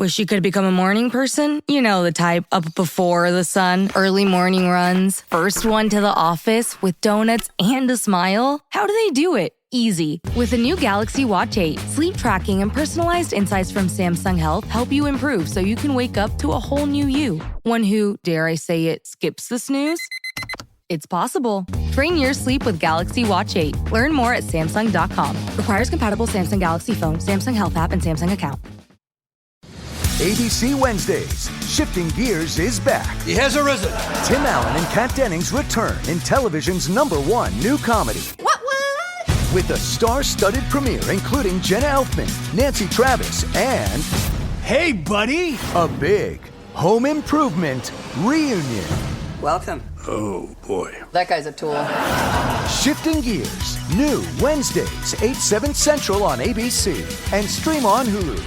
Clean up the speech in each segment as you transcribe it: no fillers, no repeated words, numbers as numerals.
Wish you could become a morning person? You know the type, up before the sun, early morning runs, first one to the office with donuts and a smile. How do they do it? Easy. With the new Galaxy Watch 8, sleep tracking and personalized insights from Samsung Health help you improve so you can wake up to a whole new you. One who, dare I say it, skips the snooze? It's possible. Train your sleep with Galaxy Watch 8. Learn more at Samsung.com. Requires compatible Samsung Galaxy phone, Samsung Health app, and Samsung account. ABC Wednesdays. Shifting Gears is back. He has arisen. Tim Allen and Kat Dennings return in television's #1 new comedy. What? With a star-studded premiere including Jenna Elfman, Nancy Travis, and... Hey, buddy! A big home improvement reunion. Welcome. Oh, boy. That guy's a tool. Shifting Gears. New Wednesdays, 8, 7 Central on ABC. And stream on Hulu.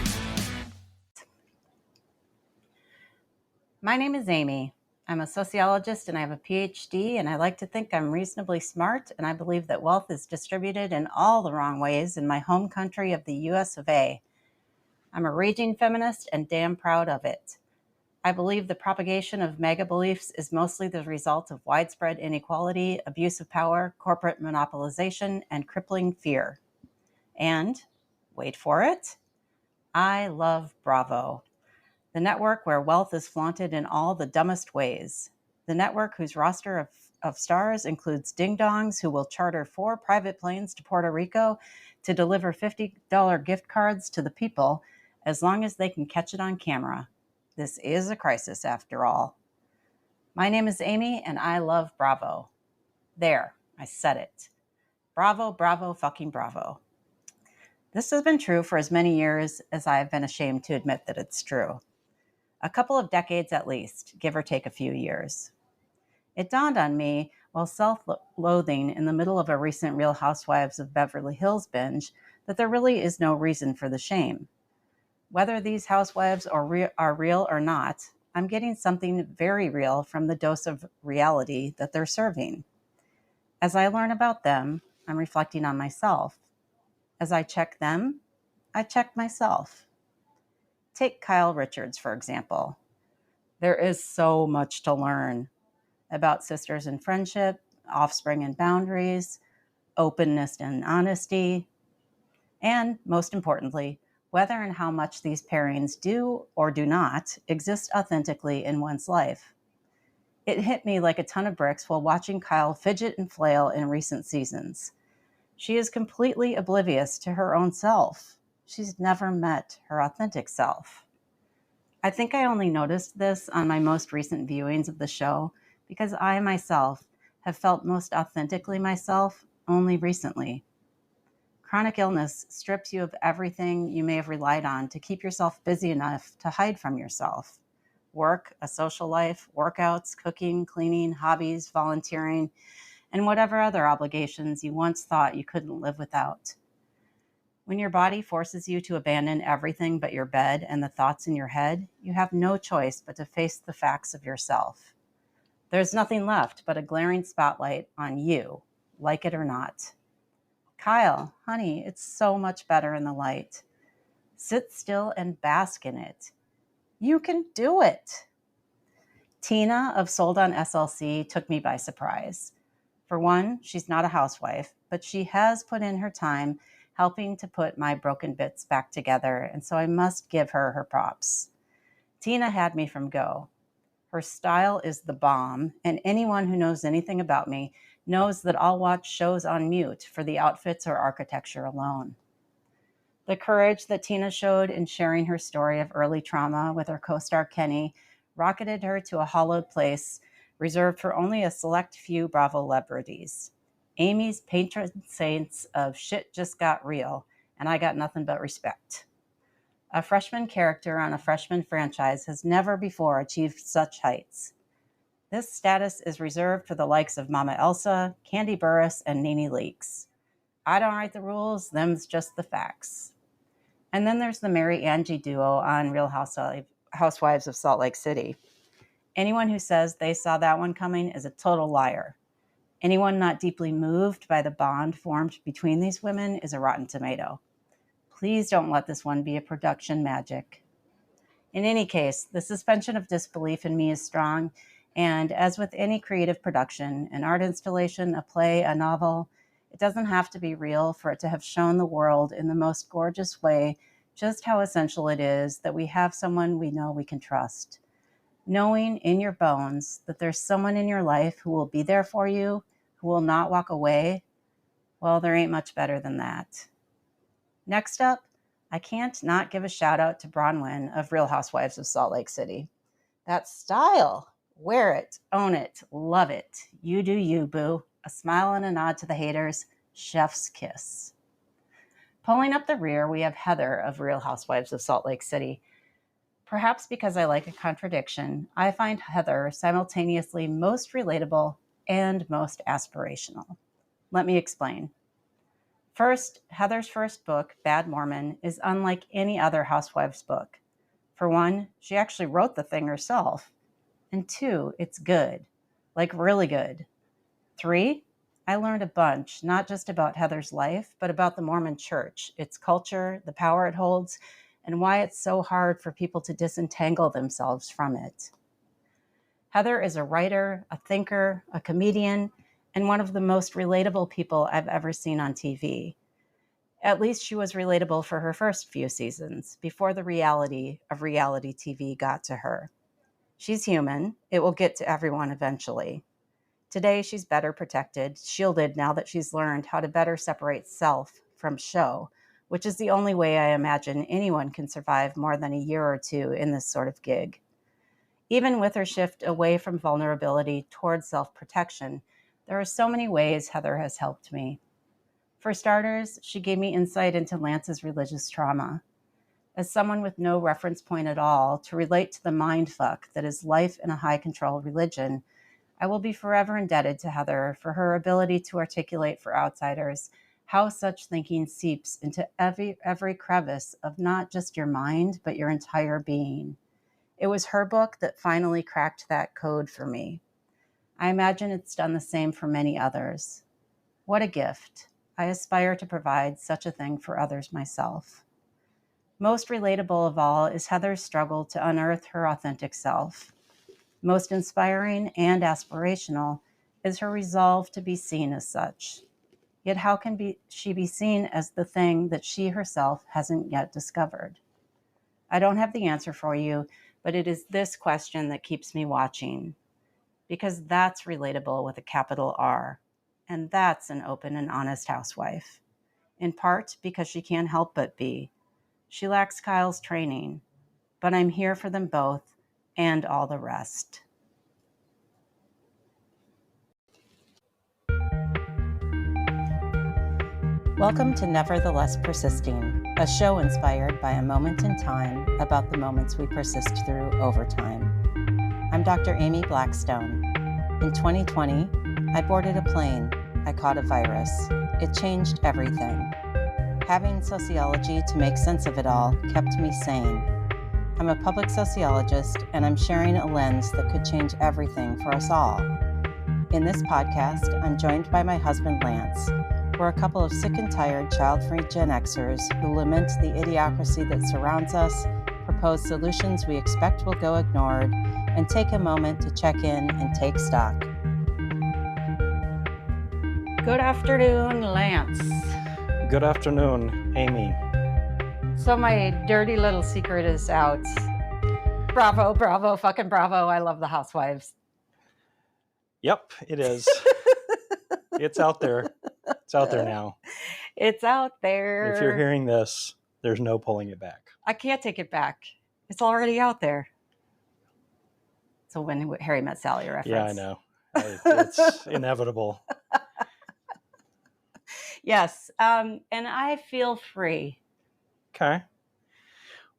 My name is Amy. I'm a sociologist and I have a Ph.D. and I like to think I'm reasonably smart, and I believe that wealth is distributed in all the wrong ways in my home country of the US of A. I'm a raging feminist and damn proud of it. I believe the propagation of MAGA beliefs is mostly the result of widespread inequality, abuse of power, corporate monopolization, and crippling fear. And, wait for it, I love Bravo. The network where wealth is flaunted in all the dumbest ways. The network whose roster of stars includes dingdongs who will charter 4 private planes to Puerto Rico to deliver $50 gift cards to the people as long as they can catch it on camera. This is a crisis after all. My name is Amy and I love Bravo. There, I said it. Bravo, bravo, fucking bravo. This has been true for as many years as I have been ashamed to admit that it's true. A couple of decades at least, give or take a few years. It dawned on me while self-loathing in the middle of a recent Real Housewives of Beverly Hills binge that there really is no reason for the shame. Whether these housewives are real or not, I'm getting something very real from the dose of reality that they're serving. As I learn about them, I'm reflecting on myself. As I check them, I check myself. Take Kyle Richards, for example. There is so much to learn about sisters and friendship, offspring and boundaries, openness and honesty, and, most importantly, whether and how much these pairings do or do not exist authentically in one's life. It hit me like a ton of bricks while watching Kyle fidget and flail in recent seasons. She is completely oblivious to her own self. She's never met her authentic self. I think I only noticed this on my most recent viewings of the show because I myself have felt most authentically myself only recently. Chronic illness strips you of everything you may have relied on to keep yourself busy enough to hide from yourself. Work, a social life, workouts, cooking, cleaning, hobbies, volunteering, and whatever other obligations you once thought you couldn't live without. When your body forces you to abandon everything but your bed and the thoughts in your head, you have no choice but to face the facts of yourself. There's nothing left but a glaring spotlight on you, like it or not. Kyle, honey, it's so much better in the light. Sit still and bask in it. You can do it. Tina of Sold on SLC took me by surprise. For one, she's not a housewife, but she has put in her time helping to put my broken bits back together, and so I must give her her props. Tina had me from go. Her style is the bomb, and anyone who knows anything about me knows that I'll watch shows on mute for the outfits or architecture alone. The courage that Tina showed in sharing her story of early trauma with her co-star Kenny rocketed her to a hallowed place reserved for only a select few Bravo celebrities. Amy's patron saints of shit just got real, and I got nothing but respect. A freshman character on a freshman franchise has never before achieved such heights. This status is reserved for the likes of Mama Elsa, Candy Burris, and Nene Leakes. I don't write the rules, them's just the facts. And then there's the Mary Angie duo on Real Housewives of Salt Lake City. Anyone who says they saw that one coming is a total liar. Anyone not deeply moved by the bond formed between these women is a rotten tomato. Please don't let this one be a production magic. In any case, the suspension of disbelief in me is strong, and as with any creative production, an art installation, a play, a novel, it doesn't have to be real for it to have shown the world in the most gorgeous way just how essential it is that we have someone we know we can trust. Knowing in your bones that there's someone in your life who will be there for you, who will not walk away, well, there ain't much better than that. Next up, I can't not give a shout out to Bronwyn of Real Housewives of Salt Lake City. That style, wear it, own it, love it. You do you, boo. A smile and a nod to the haters, chef's kiss. Pulling up the rear, we have Heather of Real Housewives of Salt Lake City. Perhaps because I like a contradiction, I find Heather simultaneously most relatable and most aspirational. Let me explain. First, Heather's first book, Bad Mormon, is unlike any other housewives book. For one, she actually wrote the thing herself. And two, it's good, like really good. 3, I learned a bunch, not just about Heather's life, but about the Mormon Church, its culture, the power it holds, and why it's so hard for people to disentangle themselves from it. Heather is a writer, a thinker, a comedian, and one of the most relatable people I've ever seen on TV. At least she was relatable for her first few seasons, before the reality of reality TV got to her. She's human. It will get to everyone eventually. Today, she's better protected, shielded now that she's learned how to better separate self from show, which is the only way I imagine anyone can survive more than a year or two in this sort of gig. Even with her shift away from vulnerability towards self-protection, there are so many ways Heather has helped me. For starters, she gave me insight into Lance's religious trauma. As someone with no reference point at all to relate to the mindfuck that is life in a high-control religion, I will be forever indebted to Heather for her ability to articulate for outsiders how such thinking seeps into every crevice of not just your mind, but your entire being. It was her book that finally cracked that code for me. I imagine it's done the same for many others. What a gift. I aspire to provide such a thing for others myself. Most relatable of all is Heather's struggle to unearth her authentic self. Most inspiring and aspirational is her resolve to be seen as such. Yet how can she be seen as the thing that she herself hasn't yet discovered? I don't have the answer for you, but it is this question that keeps me watching. Because that's relatable with a capital R. And that's an open and honest housewife. In part because she can't help but be. She lacks Kyle's training, but I'm here for them both and all the rest. Welcome to Nevertheless Persisting, a show inspired by a moment in time about the moments we persist through over time. I'm Dr. Amy Blackstone. In 2020, I boarded a plane. I caught a virus. It changed everything. Having sociology to make sense of it all kept me sane. I'm a public sociologist, and I'm sharing a lens that could change everything for us all. In this podcast, I'm joined by my husband, Lance. We're a couple of sick and tired child-free Gen Xers who lament the idiocracy that surrounds us, propose solutions we expect will go ignored, and take a moment to check in and take stock. Good afternoon, Lance. Good afternoon, Amy. So my dirty little secret is out. Bravo, bravo, fucking bravo. I love the Housewives. Yep, it is. It's out there. It's out there now. It's out there. If you're hearing this, there's no pulling it back. I can't take it back. It's already out there. So when Harry Met Sally reference. Yeah, I know. It's inevitable. Yes, and I feel free. Okay.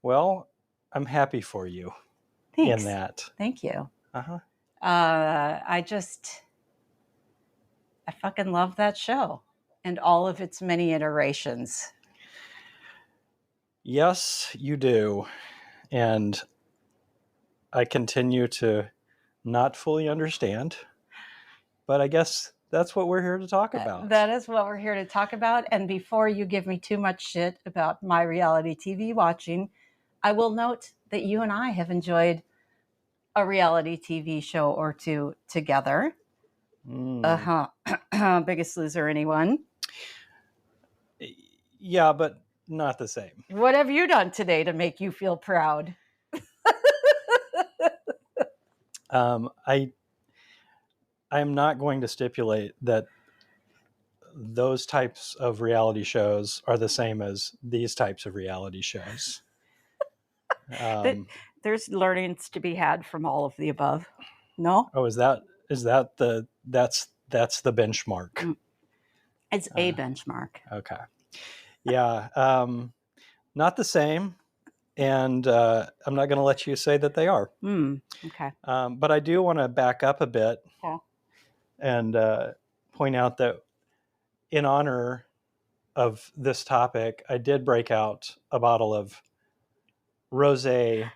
Well, I'm happy for you. Thanks. In that. Thank you. Uh-huh. I fucking love that show and all of its many iterations. Yes, you do. And I continue to not fully understand, but I guess that's what we're here to talk about. That is what we're here to talk about. And before you give me too much shit about my reality TV watching, I will note that you and I have enjoyed a reality TV show or two together. Biggest Loser, anyone? Yeah, but not the same. What have you done today to make you feel proud? I am not going to stipulate that those types of reality shows are the same as these types of reality shows. There's learnings to be had from all of the above. No? Oh, is that that's the benchmark? It's a benchmark. Okay. Yeah. Not the same. And I'm not going to let you say that they are. Okay. But I do want to back up a bit and point out that in honor of this topic, I did break out a bottle of rosé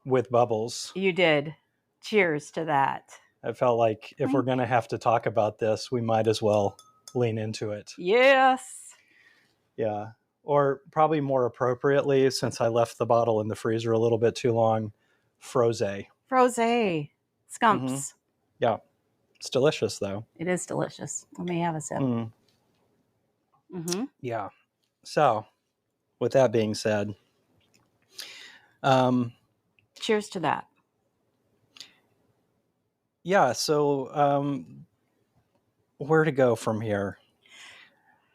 with bubbles. You did. Cheers to that. I felt like if we're going to have to talk about this, we might as well lean into it. Yes. Yeah. Or probably more appropriately, since I left the bottle in the freezer a little bit too long, frosé. Frosé. Scumps. Mm-hmm. Yeah. It's delicious, though. It is delicious. Let me have a sip. Yeah. So, with that being said, cheers to that. Yeah. So, where to go from here?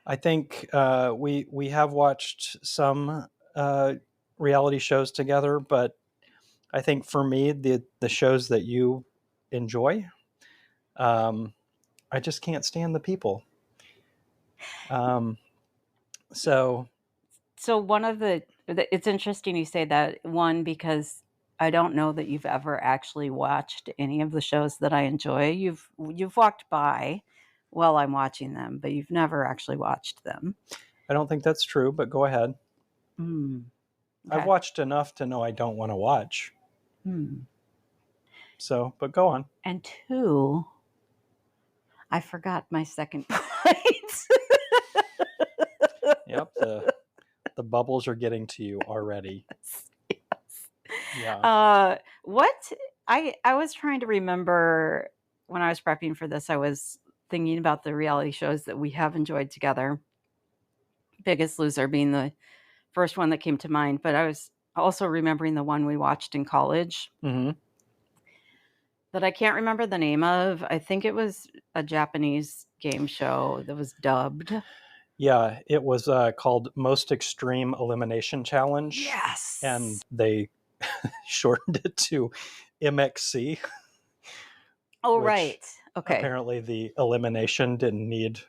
I think we have watched some reality shows together, but I think for me, the shows that you enjoy, I just can't stand the people. So one of it's interesting you say that, one, because I don't know that you've ever actually watched any of the shows that I enjoy. You've walked by while I'm watching them, but you've never actually watched them. I don't think that's true, but go ahead. Okay. I've watched enough to know I don't want to watch. So, but go on. And two, I forgot my second point. Yep, the bubbles are getting to you already. Yes. Yeah. What I was trying to remember when I was prepping for this, I was thinking about the reality shows that we have enjoyed together. Biggest Loser being the first one that came to mind, but I was also remembering the one we watched in college that I can't remember the name of. I think it was a Japanese game show that was dubbed. Yeah, it was called Most Extreme Elimination Challenge. Yes. And they shortened it to MXC. Oh, right. Okay. Apparently the elimination didn't need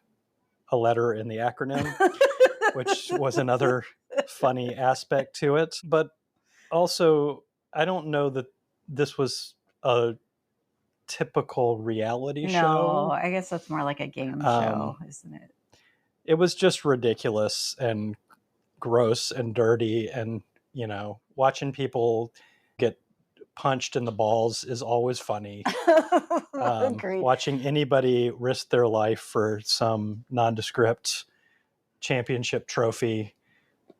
a letter in the acronym, which was another funny aspect to it. But also, I don't know that this was a typical reality show. No, I guess that's more like a game show, isn't it? It was just ridiculous and gross and dirty, and watching people get punched in the balls is always funny. Watching anybody risk their life for some nondescript championship trophy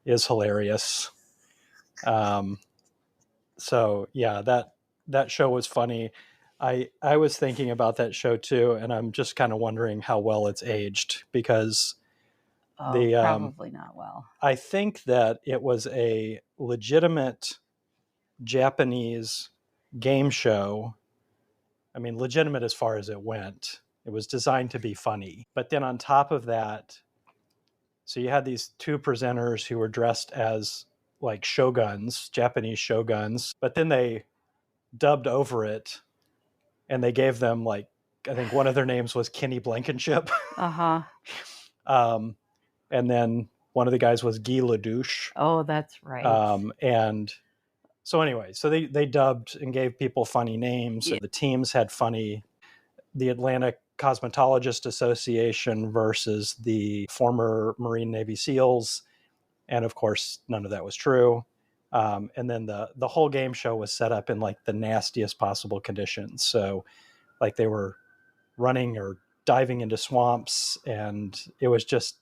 is hilarious. So yeah, that show was funny. I was thinking about that show too, and I'm just kind of wondering how well it's aged, because probably not well. I think that it was a legitimate Japanese game show. I mean, legitimate as far as it went. It was designed to be funny. But then on top of that, so you had these two presenters who were dressed as like shoguns, Japanese shoguns, but then they dubbed over it and they gave them, like, I think one of their names was Kenny Blankenship. And then one of the guys was Guy Ledouche. Oh, that's right. And so anyway, so they dubbed and gave people funny names. Yeah. The teams had funny, the Atlantic Cosmetologist Association versus the former Marine Navy SEALs. And of course, none of that was true. And then the whole game show was set up in like the nastiest possible conditions. So like they were running or diving into swamps, and it was just,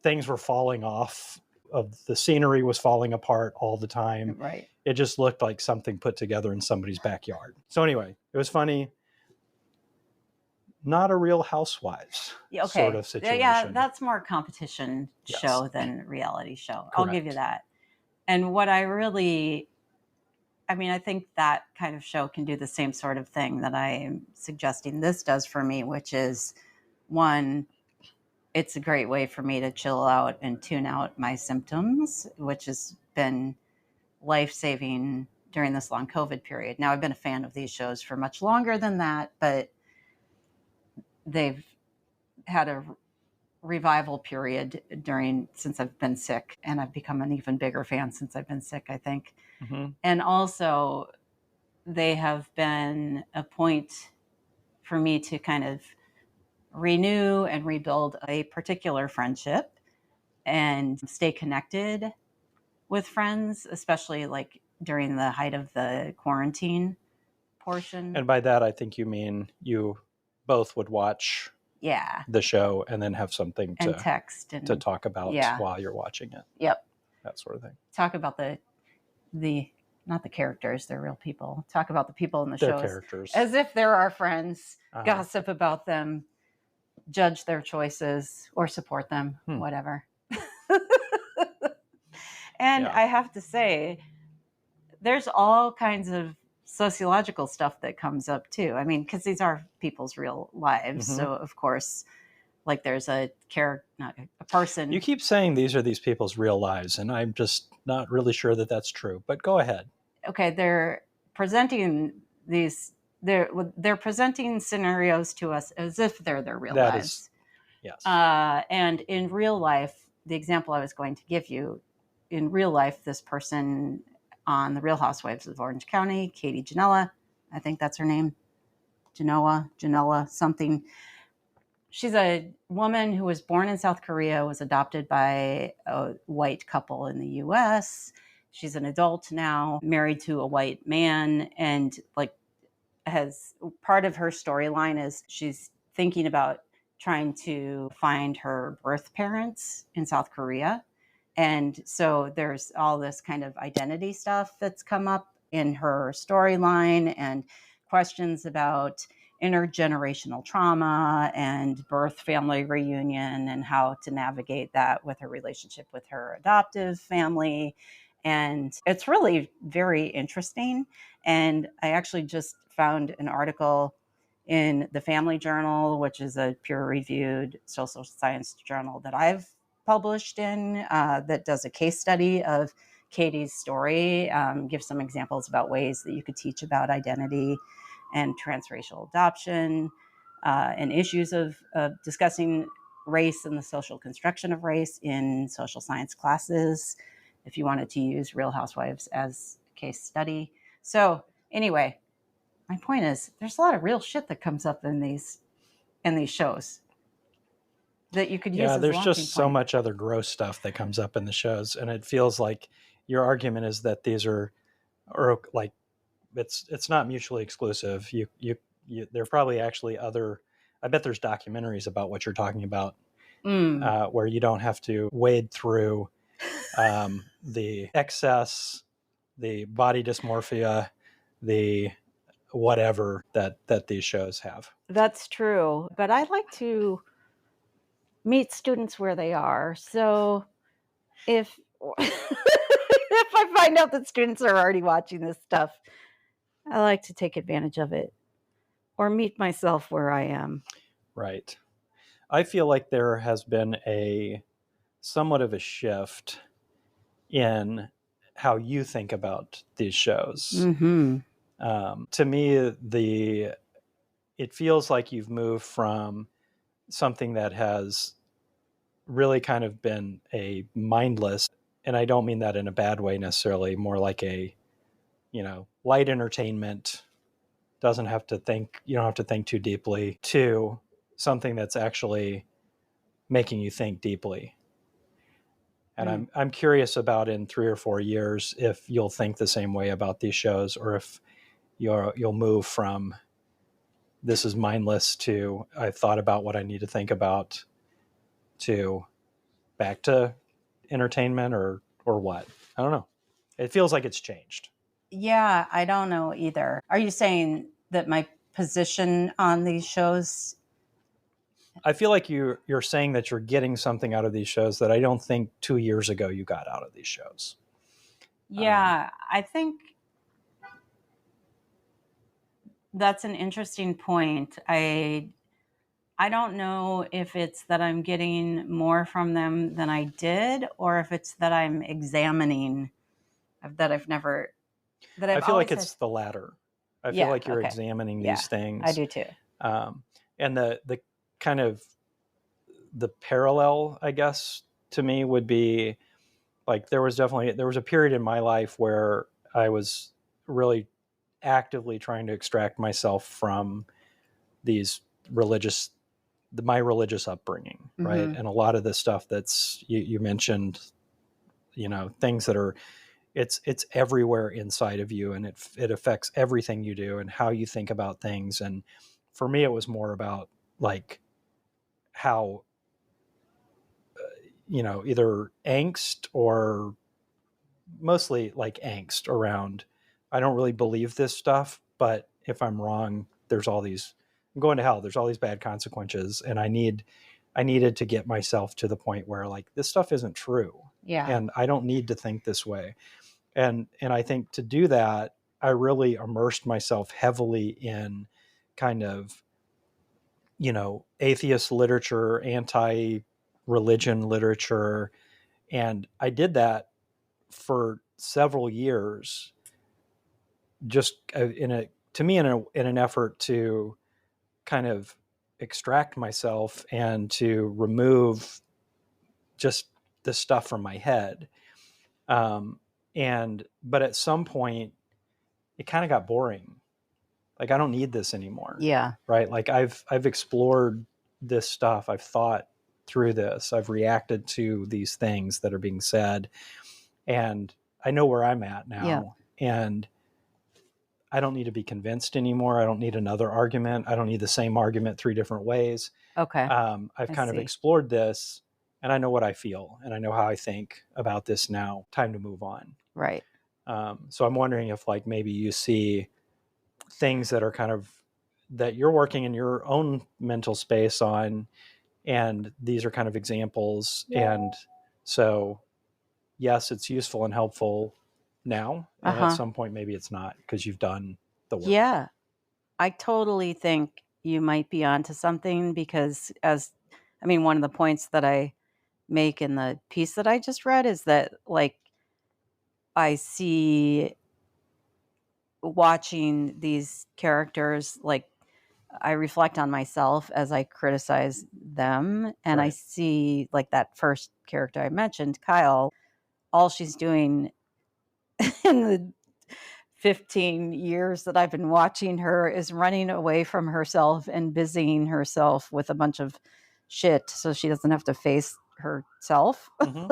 things were falling off of the scenery was falling apart all the time. Right. It just looked like something put together in somebody's backyard. So anyway, it was funny. Not a Real Housewives sort of situation. Yeah, that's more competition Yes. show than reality show. Correct. I'll give you that. And what I think that kind of show can do the same sort of thing that I'm suggesting this does for me, which is, one, it's a great way for me to chill out and tune out my symptoms, which has been life-saving during this long COVID period. Now, I've been a fan of these shows for much longer than that, but they've had a revival period since I've been sick, and I've become an even bigger fan since I've been sick, I think. Mm-hmm. And also, they have been a point for me to kind of renew and rebuild a particular friendship and stay connected with friends, especially like during the height of the quarantine portion. And by that, I think you mean you both would watch the show and then have something and text and to talk about while you're watching it. Yep. That sort of thing. Talk about the not the characters, they're real people. Talk about the people in the They're shows characters. as if they're our friends, gossip about them, judge their choices or support them, whatever. And I have to say, there's all kinds of sociological stuff that comes up too. I mean, because these are people's real lives. Mm-hmm. So of course, like there's a person. You keep saying these are these people's real lives, and I'm just not really sure that that's true. But go ahead. Okay, they're presenting they're presenting scenarios to us as if they're their real lives. Yes. And in real life, the example I was going to give you, in real life, this person on the Real Housewives of Orange County, Katie Janela, I think that's her name, Janela something. She's a woman who was born in South Korea, was adopted by a white couple in the U.S. She's an adult now, married to a white man, and has part of her storyline is she's thinking about trying to find her birth parents in South Korea. And so there's all this kind of identity stuff that's come up in her storyline and questions about intergenerational trauma and birth family reunion and how to navigate that with her relationship with her adoptive family. And it's really very interesting. And I actually just found an article in the Family Journal, which is a peer-reviewed social science journal that I've published in, that does a case study of Katie's story, gives some examples about ways that you could teach about identity and transracial adoption, and issues of discussing race and the social construction of race in social science classes, if you wanted to use Real Housewives as a case study. So anyway, my point is there's a lot of real shit that comes up in these shows that you could use. Yeah, as there's a just so point. much other gross stuff that comes up in the shows, and it feels like your argument is that these are like it's not mutually exclusive. You there are probably actually other. I bet there's documentaries about what you're talking about, where you don't have to wade through the excess, the body dysmorphia, the whatever that these shows have. That's true. But I like to meet students where they are. So if if I find out that students are already watching this stuff, I like to take advantage of it or meet myself where I am. Right. I feel like there has been a somewhat of a shift in how you think about these shows. Mm-hmm. To me, it feels like you've moved from something that has really kind of been a mindless, and I don't mean that in a bad way necessarily, more like a, light entertainment, you don't have to think too deeply, to something that's actually making you think deeply. And I'm curious about in 3 or 4 years if you'll think the same way about these shows, or if you'll move from this is mindless to I've thought about what I need to think about to back to entertainment or what. I don't know. It feels like it's changed. Yeah, I don't know either. Are you saying that my position on these shows? I feel like you're saying that you're getting something out of these shows that I don't think 2 years ago you got out of these shows. Yeah, I think that's an interesting point. I don't know if it's that I'm getting more from them than I did, or if it's that I'm examining that I've never that I I've feel like always had. it's the latter. I feel Yeah, like you're okay. examining Yeah, these things. I do too. And the kind of the parallel, I guess, to me would be like there was a period in my life where I was really actively trying to extract myself from these my religious upbringing, right? Mm-hmm. And a lot of the stuff that's you mentioned, things that are it's everywhere inside of you, and it affects everything you do and how you think about things. And for me, it was more about like how either angst or mostly like angst around I don't really believe this stuff, but if I'm wrong, I'm going to hell, there's all these bad consequences, and I needed to get myself to the point where like this stuff isn't true, Yeah. and I don't need to think this way. And I think to do that, I really immersed myself heavily in kind of atheist literature, anti-religion literature, and I did that for several years, just in an effort to kind of extract myself and to remove just the stuff from my head. But at some point, it kind of got boring. Like I don't need this anymore. Yeah. Right? Like I've explored this stuff. I've thought through this. I've reacted to these things that are being said, and I know where I'm at now. Yeah. And I don't need to be convinced anymore. I don't need another argument. I don't need the same argument three different ways. Okay. I've I kind of see. explored this, and I know what I feel, and I know how I think about this now. Time to move on. Right. So I'm wondering if like maybe you see things that are kind of that you're working in your own mental space on, and these are kind of examples. And so, yes, it's useful and helpful now, and at Uh-huh. some point maybe it's not because you've done the work. Yeah. I totally think you might be onto something because one of the points that I make in the piece that I just read is that like I see watching these characters, like I reflect on myself as I criticize them, and I Right. see like that first character I mentioned, Kyle, all she's doing in the 15 years that I've been watching her is running away from herself and busying herself with a bunch of shit so she doesn't have to face herself. Mm-hmm.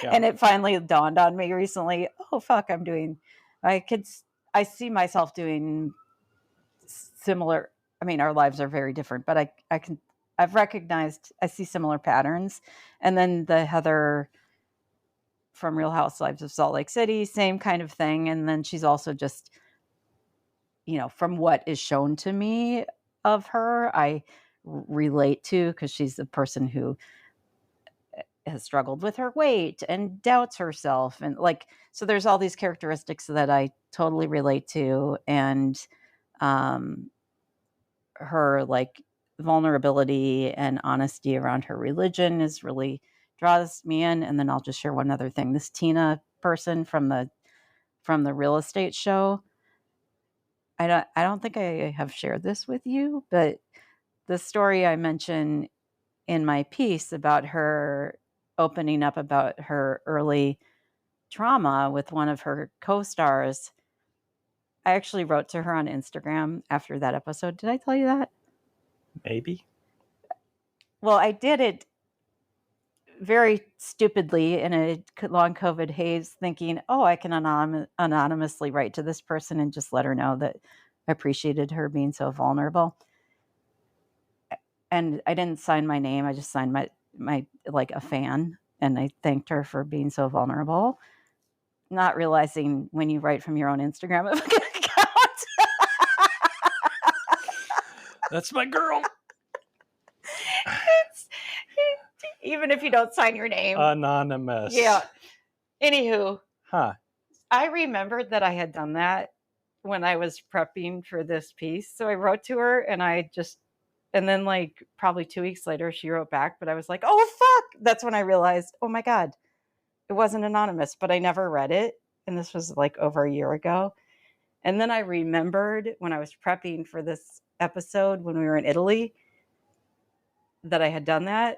Yeah. And it finally dawned on me recently, oh fuck, I see myself doing similar. I mean, our lives are very different, but I've recognized I see similar patterns. And then the Heather from Real Housewives of Salt Lake City, same kind of thing. And then she's also just, from what is shown to me of her, I relate to because she's the person who has struggled with her weight and doubts herself. And like, so there's all these characteristics that I totally relate to. And her like vulnerability and honesty around her religion is really draws me in. And then I'll just share one other thing. This Tina person from the real estate show. I don't think I have shared this with you, but the story I mentioned in my piece about her opening up about her early trauma with one of her co-stars, I actually wrote to her on Instagram after that episode. Did I tell you that? Maybe. Well, I did it very stupidly in a long COVID haze, thinking, oh, I can anonymously write to this person and just let her know that I appreciated her being so vulnerable. And I didn't sign my name. I just signed my like a fan, and I thanked her for being so vulnerable. not realizing when you write from your own Instagram account. That's my girl. It's, even if you don't sign your name. Anonymous. Yeah. Anywho, Huh. I remembered that I had done that when I was prepping for this piece. So I wrote to her and then like probably 2 weeks later, she wrote back, but I was like, oh, fuck. That's when I realized, oh my God, it wasn't anonymous, but I never read it. And this was like over a year ago. And then I remembered when I was prepping for this episode when we were in Italy that I had done that.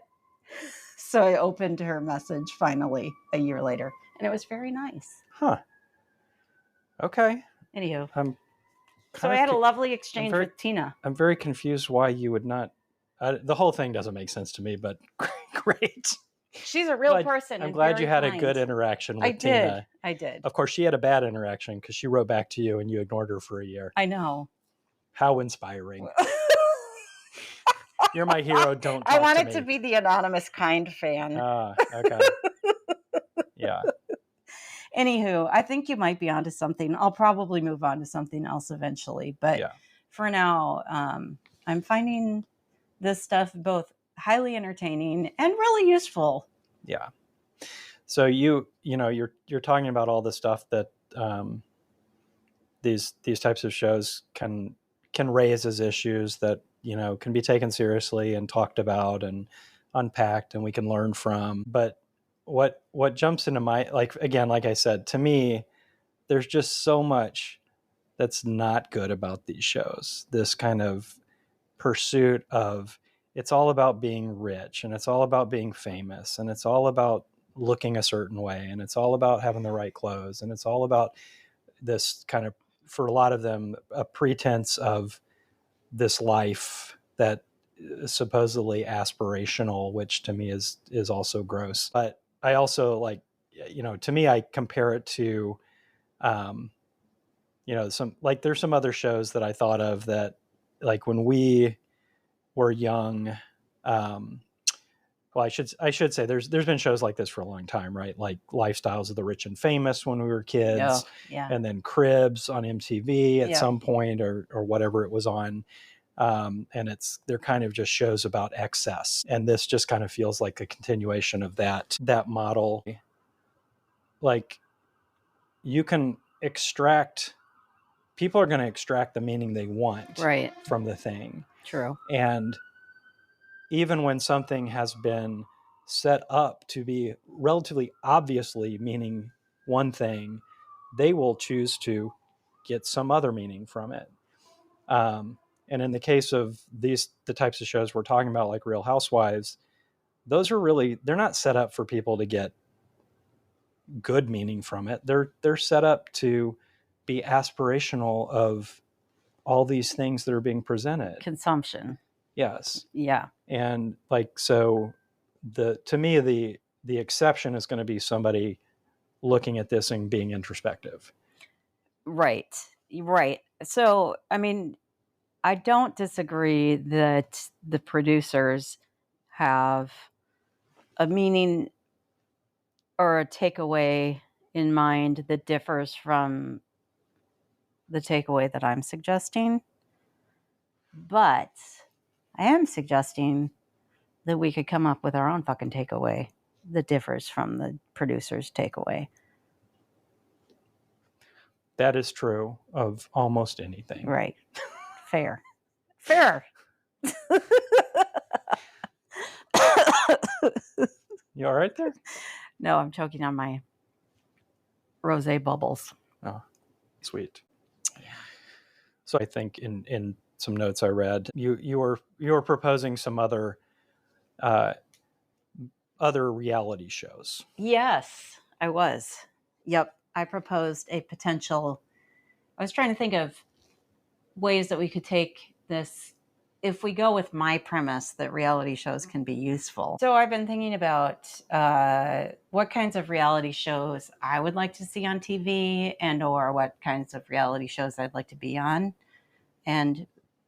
So I opened her message finally a year later, and it was very nice. Huh. Okay. Anywho, So I had a lovely exchange with Tina. I'm very confused why you would not. The whole thing doesn't make sense to me, but great. She's a real person. I'm glad you had a good interaction with Tina. I did. Of course, she had a bad interaction because she wrote back to you and you ignored her for a year. I know. How inspiring. You're my hero. Don't talk I wanted to to be the anonymous kind fan. Okay. Yeah. Anywho, I think you might be onto something. I'll probably move on to something else eventually. But for now, I'm finding this stuff both highly entertaining and really useful. Yeah. So you're talking about all the stuff that these types of shows can raise as issues that can be taken seriously and talked about and unpacked, and we can learn from. But what jumps into my, like I said, to me, there's just so much that's not good about these shows. This kind of pursuit of, it's all about being rich, and it's all about being famous, and it's all about looking a certain way, and it's all about having the right clothes, and it's all about this kind of, for a lot of them, a pretense of this life that is supposedly aspirational, which to me is also gross. But I also to me, I compare it to, there's some other shows that I thought of that, like when we were young, I should say there's been shows like this for a long time, right? Like Lifestyles of the Rich and Famous when we were kids, and then Cribs on MTV at some point, or whatever it was on. And they're kind of just shows about excess, and this just kind of feels like a continuation of that model. Like, you can people are going to extract the meaning they want from the thing. True. And even when something has been set up to be relatively obviously meaning one thing, they will choose to get some other meaning from it. And in the case of the types of shows we're talking about, like Real Housewives, those are they're not set up for people to get good meaning from it. They're set up to be aspirational of all these things that are being presented. Consumption. Yes. Yeah. And to me, the exception is going to be somebody looking at this and being introspective. Right. So, I mean, I don't disagree that the producers have a meaning or a takeaway in mind that differs from the takeaway that I'm suggesting. But I am suggesting that we could come up with our own fucking takeaway that differs from the producer's takeaway. That is true of almost anything. Right. Fair. You all right there? No, I'm choking on my rosé bubbles. Oh, sweet. So I think in some notes I read, you were proposing some other reality shows. Yes, I was. Yep. I proposed I was trying to think of ways that we could take this, if we go with my premise that reality shows can be useful. So I've been thinking about what kinds of reality shows I would like to see on TV, and or what kinds of reality shows I'd like to be on. And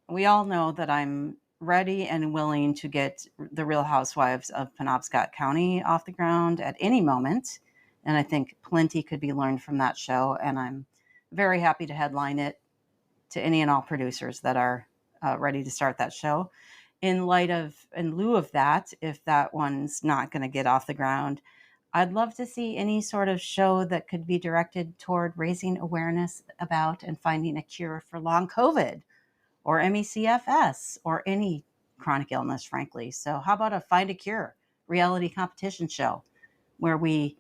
we all know that I'm ready and willing to get the Real Housewives of Penobscot County off the ground at any moment. And I think plenty could be learned from that show. And I'm very happy to headline it to any and all producers that are ready to start that show. In lieu of that, if that one's not going to get off the ground, I'd love to see any sort of show that could be directed toward raising awareness about and finding a cure for long COVID or MECFS or any chronic illness, frankly. So how about a Find a Cure reality competition show where we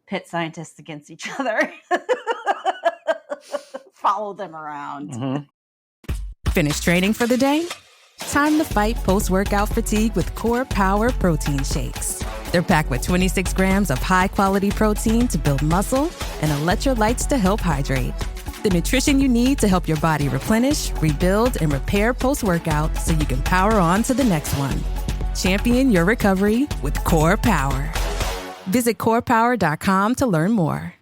pit scientists against each other, follow them around. Mm-hmm. Finish training for the day? Time to fight post-workout fatigue with Core Power Protein Shakes. They're packed with 26 grams of high-quality protein to build muscle and electrolytes to help hydrate. The nutrition you need to help your body replenish, rebuild, and repair post-workout so you can power on to the next one. Champion your recovery with Core Power. Visit corepower.com to learn more.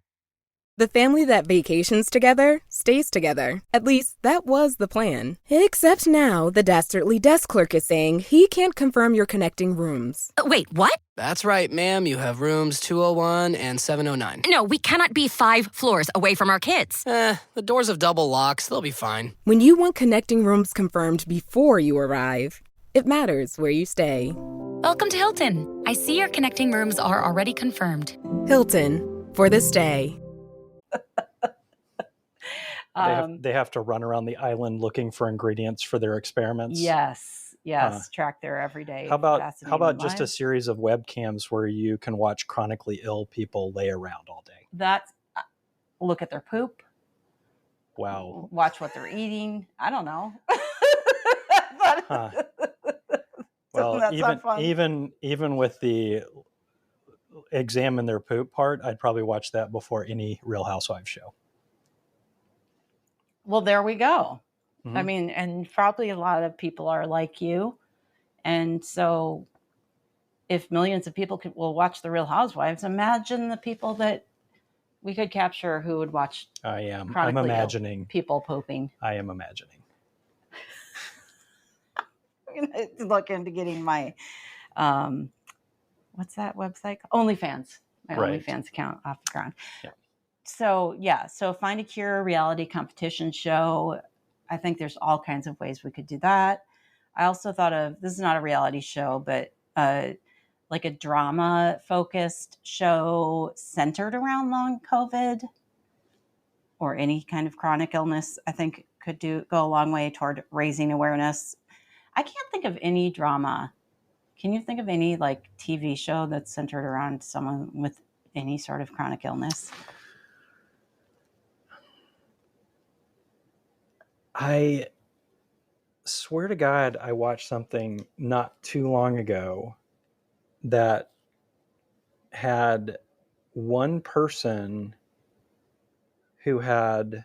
The family that vacations together stays together. At least, that was the plan. Except now, the Dastardly desk clerk is saying he can't confirm your connecting rooms. Wait, what? That's right, ma'am. You have rooms 201 and 709. No, we cannot be 5 floors away from our kids. The doors have double locks. They'll be fine. When you want connecting rooms confirmed before you arrive, it matters where you stay. Welcome to Hilton. I see your connecting rooms are already confirmed. Hilton, for the stay. They have to run around the island looking for ingredients for their experiments. Yes. Track their everyday. How about just a lives. series of webcams where you can watch chronically ill people lay around all day? That's look at their poop. Wow. Watch what they're eating. I don't know. Huh. Well, even with the examine their poop part, I'd probably watch that before any Real Housewives show. Well, there we go. Mm-hmm. I mean, and probably a lot of people are like you. And so if millions of people will watch The Real Housewives, imagine the people that we could capture who would watch. I'm chronically ill imagining. people pooping. I am imagining. I'm going to look into getting my, what's that website? OnlyFans. My Right. OnlyFans account off the ground. Yeah. So Find a Cure reality competition show. I think there's all kinds of ways we could do that. I also thought of, this is not a reality show, but like a drama focused show centered around long COVID or any kind of chronic illness, I think could go a long way toward raising awareness. I can't think of any drama. Can you think of any like TV show that's centered around someone with any sort of chronic illness? I swear to God, I watched something not too long ago that had one person who had,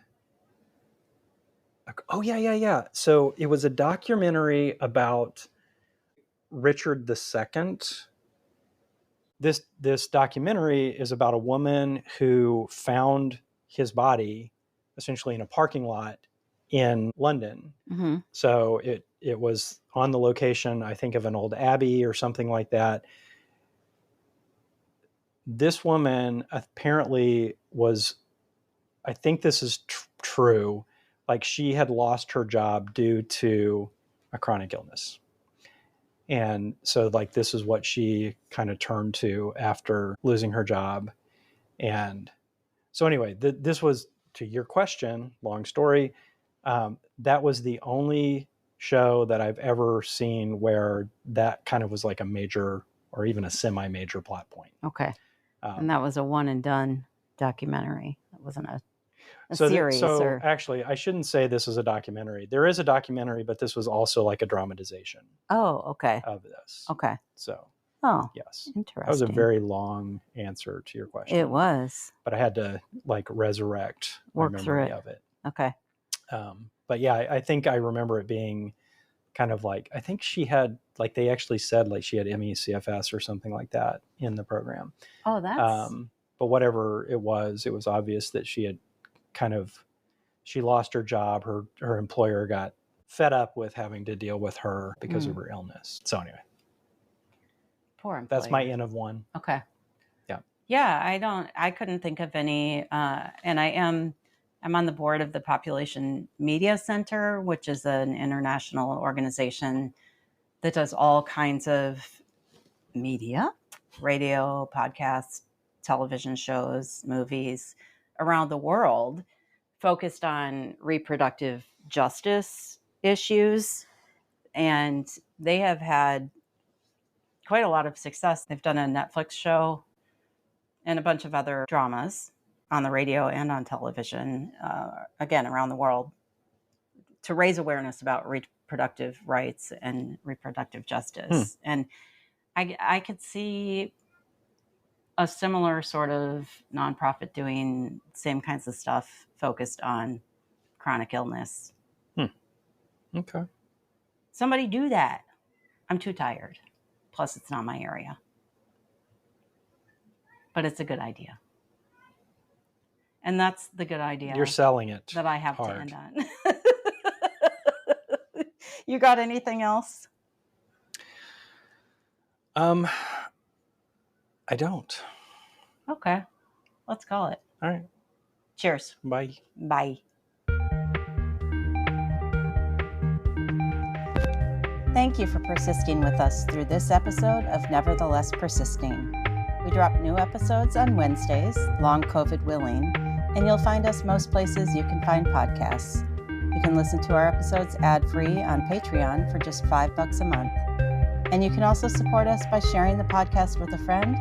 oh yeah. So it was a documentary about Richard II. This documentary is about a woman who found his body essentially in a parking lot in London. Mm-hmm. So it was on the location, I think, of an old abbey or something like that. This woman apparently was, I think this is true, like she had lost her job due to a chronic illness. And so like this is what she kind of turned to after losing her job. And so anyway, this was, to your question, long story, that was the only show that I've ever seen where that kind of was like a major or even a semi-major plot point. Okay. And that was a one and done documentary. It wasn't a so series. Actually, I shouldn't say this is a documentary. There is a documentary, but this was also like a dramatization okay. of this. Okay. So, yes. Interesting. That was a very long answer to your question. It was. But I had to like resurrect my memory of it. Okay. But yeah, I think I remember it being kind of like, I think she had, like they actually said like she had MECFS or something like that in the program. Oh, that's... but whatever it was obvious that she had she lost her job. Her employer got fed up with having to deal with her because of her illness. So anyway. Poor employer. That's my N of one. Okay. Yeah. Yeah, I couldn't think of any. And I'm on the board of the Population Media Center, which is an international organization that does all kinds of media, radio, podcasts, television shows, movies around the world focused on reproductive justice issues. And they have had quite a lot of success. They've done a Netflix show and a bunch of other dramas on the radio and on television, again, around the world, to raise awareness about reproductive rights and reproductive justice. And I could see a similar sort of nonprofit doing same kinds of stuff focused on chronic illness. Okay. Somebody do that. I'm too tired. Plus, it's not my area. But it's a good idea. And that's the good idea. You're selling it. That I have hard. to end on. You got anything else? I don't. Okay. Let's call it. All right. Cheers. Bye. Bye. Thank you for persisting with us through this episode of Nevertheless Persisting. We drop new episodes on Wednesdays, long COVID willing, and you'll find us most places you can find podcasts. You can listen to our episodes ad-free on Patreon for just $5 a month. And you can also support us by sharing the podcast with a friend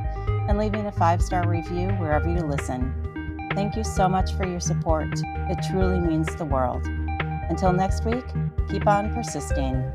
and leaving a 5-star review wherever you listen. Thank you so much for your support. It truly means the world. Until next week, keep on persisting.